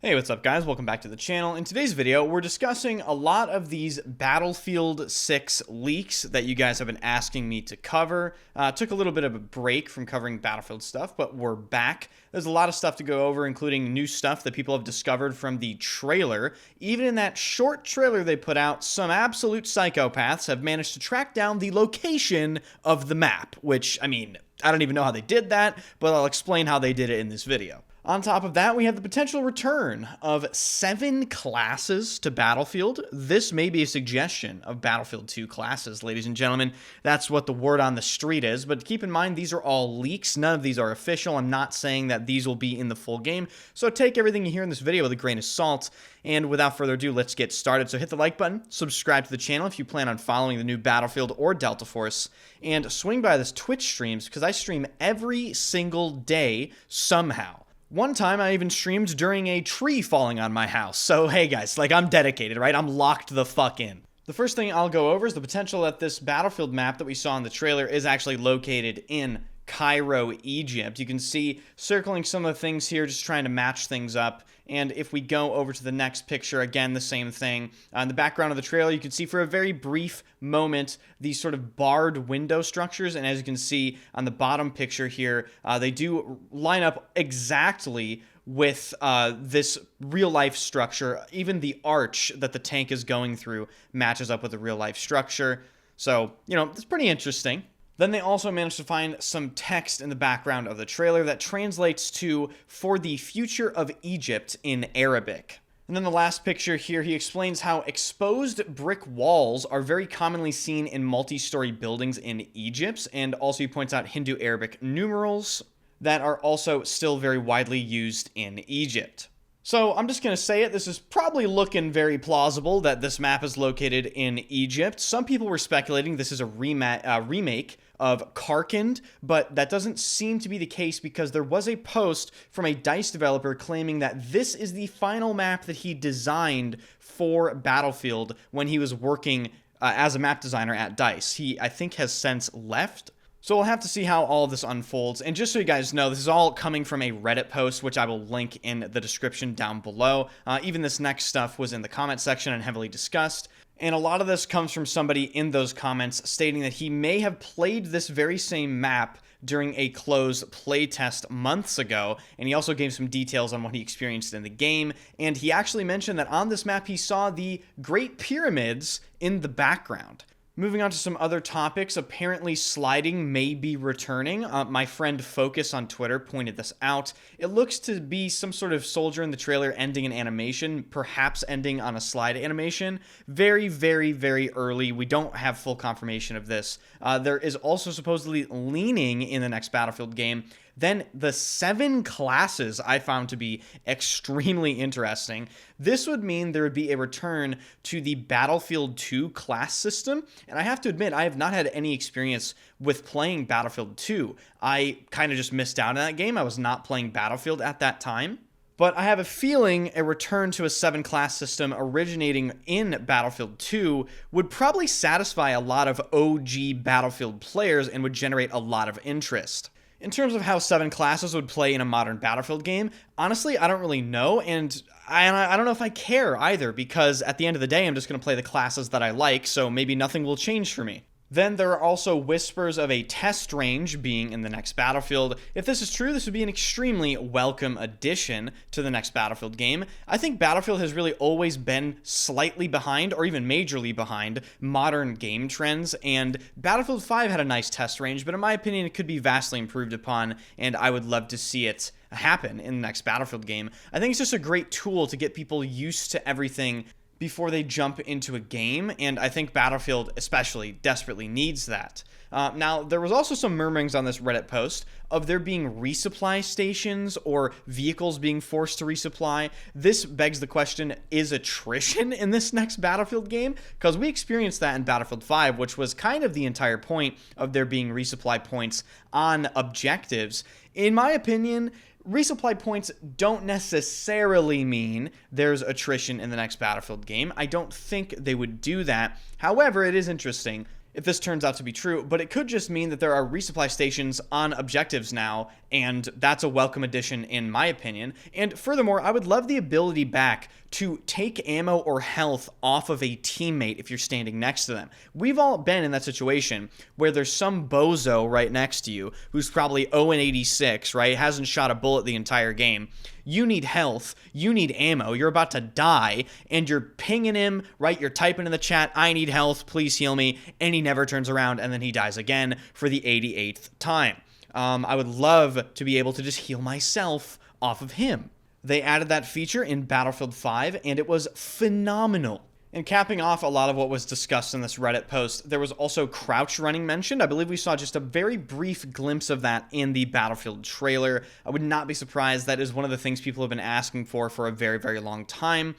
Hey, what's up guys? Welcome back to the channel. In today's video, we're discussing a lot of these Battlefield 6 leaks that you guys have been asking me to cover. Took a little bit of a break from covering Battlefield stuff, but we're back. There's a lot of stuff to go over, including new stuff that people have discovered from the trailer. Even in that short trailer they put out, some absolute psychopaths have managed to track down the location of the map, which, I mean, I don't even know how they did that, but I'll explain how they did it in this video. On top of that, we have the potential return of 7 classes to Battlefield. This may be a suggestion of Battlefield 2 classes, ladies and gentlemen. That's what the word on the street is, but keep in mind, these are all leaks. None of these are official. I'm not saying that these will be in the full game, so take everything you hear in this video with a grain of salt. And without further ado, let's get started. So hit the like button, subscribe to the channel if you plan on following the new Battlefield or Delta Force, and swing by this Twitch streams because I stream every single day somehow. One time I even streamed during a tree falling on my house. So hey guys, like I'm dedicated, right? I'm locked the fuck in. The first thing I'll go over is the potential that this Battlefield map that we saw in the trailer is actually located in Cairo, Egypt. You can see circling some of the things here, just trying to match things up. And if we go over to the next picture, again, the same thing. In the background of the trailer, you can see for a very brief moment these sort of barred window structures. And as you can see on the bottom picture here, they do line up exactly with this real-life structure. Even the arch that the tank is going through matches up with the real-life structure. So, you know, it's pretty interesting. Then they also managed to find some text in the background of the trailer that translates to "for the future of Egypt" in Arabic. And then the last picture here, he explains how exposed brick walls are very commonly seen in multi-story buildings in Egypt, and also he points out Hindu Arabic numerals that are also still very widely used in Egypt. So I'm just going to say it, this is probably looking very plausible that this map is located in Egypt. Some people were speculating this is a remake of Karkand, but that doesn't seem to be the case because there was a post from a DICE developer claiming that this is the final map that he designed for Battlefield when he was working as a map designer at DICE. He, I think, has since left. So we'll have to see how all of this unfolds. And just so you guys know, this is all coming from a Reddit post, which I will link in the description down below. Even this next stuff was in the comment section and heavily discussed. And a lot of this comes from somebody in those comments stating that he may have played this very same map during a closed playtest months ago, and he also gave some details on what he experienced in the game, and he actually mentioned that on this map he saw the Great Pyramids in the background. Moving on to some other topics, apparently sliding may be returning. My friend Focus on Twitter pointed this out. It looks to be some sort of soldier in the trailer ending an animation, perhaps ending on a slide animation. Very, very, very early. We don't have full confirmation of this. There is also supposedly leaning in the next Battlefield game. Then the 7 classes I found to be extremely interesting. This would mean there would be a return to the Battlefield 2 class system. And I have to admit, I have not had any experience with playing Battlefield 2. I kind of just missed out on that game. I was not playing Battlefield at that time. But I have a feeling a return to a 7 class system originating in Battlefield 2 would probably satisfy a lot of OG Battlefield players and would generate a lot of interest. In terms of how 7 classes would play in a modern Battlefield game, honestly, I don't really know, and I don't know if I care either, because at the end of the day, I'm just going to play the classes that I like, so maybe nothing will change for me. Then there are also whispers of a test range being in the next Battlefield. If this is true, this would be an extremely welcome addition to the next Battlefield game. I think Battlefield has really always been slightly behind, or even majorly behind, modern game trends, and Battlefield 5 had a nice test range, but in my opinion, it could be vastly improved upon, and I would love to see it happen in the next Battlefield game. I think it's just a great tool to get people used to everything before they jump into a game, and I think Battlefield especially desperately needs that. Now, there was also some murmurings on this Reddit post of there being resupply stations or vehicles being forced to resupply. This begs the question, is attrition in this next Battlefield game? Because we experienced that in Battlefield 5, which was kind of the entire point of there being resupply points on objectives. In my opinion, resupply points don't necessarily mean there's attrition in the next Battlefield game. I don't think they would do that. However, it is interesting. if this turns out to be true, but it could just mean that there are resupply stations on objectives now, and that's a welcome addition in my opinion. And furthermore, I would love the ability back to take ammo or health off of a teammate if you're standing next to them. We've all been in that situation where there's some bozo right next to you who's probably 0-86, right? Hasn't shot a bullet the entire game. You need health, you need ammo, you're about to die, and you're pinging him, right? You're typing in the chat, I need health, please heal me, and he never turns around, and then he dies again for the 88th time. I would love to be able to just heal myself off of him. They added that feature in Battlefield 5, and it was phenomenal. And capping off a lot of what was discussed in this Reddit post, there was also crouch running mentioned. I believe we saw just a very brief glimpse of that in the Battlefield trailer. I would not be surprised. That is one of the things people have been asking for a very, very long time.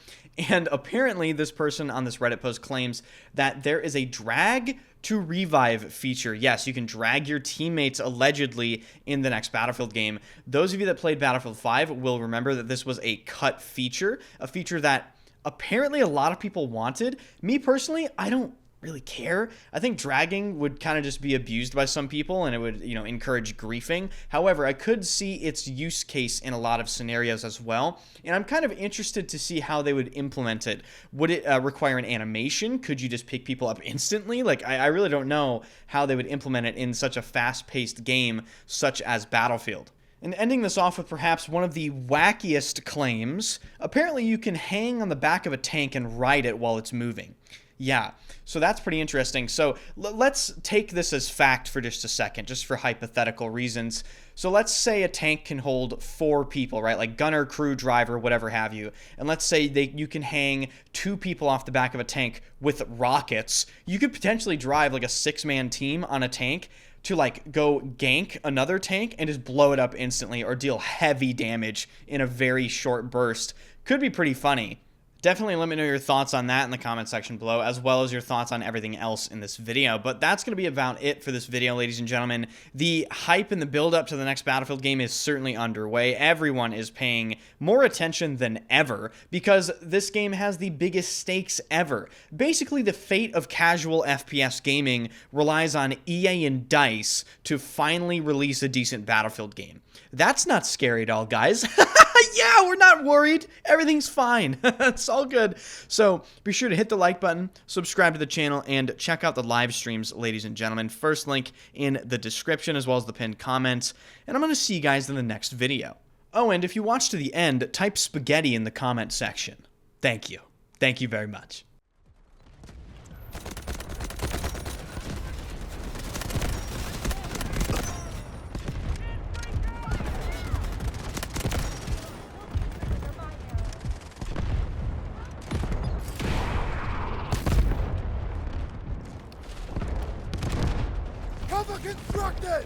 And apparently this person on this Reddit post claims that there is a drag to revive feature. Yes, you can drag your teammates allegedly in the next Battlefield game. Those of you that played Battlefield 5 will remember that this was a cut feature, a feature that apparently a lot of people wanted. Me personally, I don't really care. I think dragging would kind of just be abused by some people, and it would, encourage griefing. However, I could see its use case in a lot of scenarios as well, and I'm kind of interested to see how they would implement it. Would it require an animation? Could you just pick people up instantly? Like, I really don't know how they would implement it in such a fast-paced game such as Battlefield. And ending this off with perhaps one of the wackiest claims, apparently you can hang on the back of a tank and ride it while it's moving. Yeah, so that's pretty interesting. So let's take this as fact for just a second, just for hypothetical reasons. So let's say a tank can hold 4 people, right? Like gunner, crew, driver, whatever have you. And let's say you can hang 2 people off the back of a tank with rockets. You could potentially drive like a 6-man team on a tank to like go gank another tank and just blow it up instantly or deal heavy damage in a very short burst. Could be pretty funny. Definitely let me know your thoughts on that in the comment section below, as well as your thoughts on everything else in this video. But that's going to be about it for this video, ladies and gentlemen. The hype and the build-up to the next Battlefield game is certainly underway. Everyone is paying more attention than ever because this game has the biggest stakes ever. Basically, the fate of casual FPS gaming relies on EA and DICE to finally release a decent Battlefield game. That's not scary at all, guys. Yeah, we're not worried. Everything's fine. It's all good. So be sure to hit the like button, subscribe to the channel, and check out the live streams, ladies and gentlemen. First link in the description as well as the pinned comments. And I'm going to see you guys in the next video. Oh, and if you watch to the end, type spaghetti in the comment section. Thank you. Thank you very much. Cover constructed!